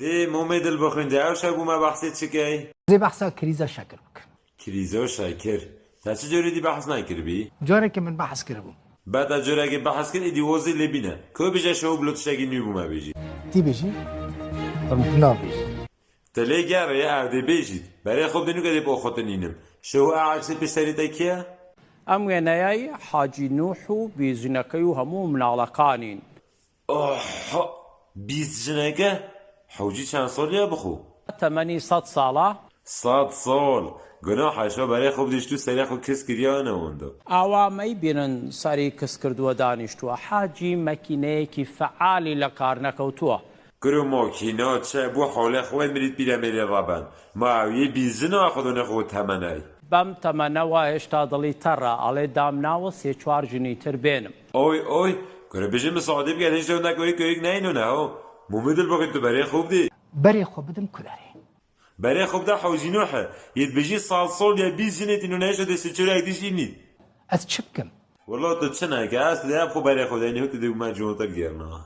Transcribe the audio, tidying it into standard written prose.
دی مومی دل بخوینده او شب ما بحثی چکی؟ زی بحثا کریزا شکر بکن. کریزا شکر تا چه جوری دی بحث نکردی؟ جوری که من بحث کردم. بعد از جوری اگه بحث کردی دیوازی لبینه که بیشه شو بلوتشگی نیو بوم بیجی تی بیجی؟ نه بیجی. تلی گره عهده بیجید برای خوب دنیو که دی با خود نینم شو عکسی پسری تکیه؟ ئەم وێنەیەی حاجی نوح و بیزنەکەی و هەموو مناڵەکانین. بیست جنگه؟ حوجی چند سالیه بخو؟ تەمەنی 100 ساڵە. 100 سال گناحشا برای خوب دیشتو سری خود کس کریا نمونده ئاوامەی بینن سەری کەس کردووە دانیشتووە حاجی مەکینەیەکی فعالی لە کار نەکەوتووە. کرو ماکینات چه بو حال خواه مرید بیره میری رابن معاویه بیزن آخدانه خود تمنه بەم تەمەنەوە هێشتا دڵی تەڕە ئەڵێ دامناوە 3-4 ژنی تر بێنم. اوی کرو بجه مساعده بگرد هیچ دو نکوی که یک نینو نه ها مومدل باقی تو برای خوب دی برای خوب بدم کداره. برای خوب ده حوزی نوحه ید بجی 100 سال یا 20 جنیت اینو نشو دستی چرا اکدیش اینید از چه بکم؟ والله تو چه نکه هست ده خوب برای خود اینو تو دیو من جونتا گرنه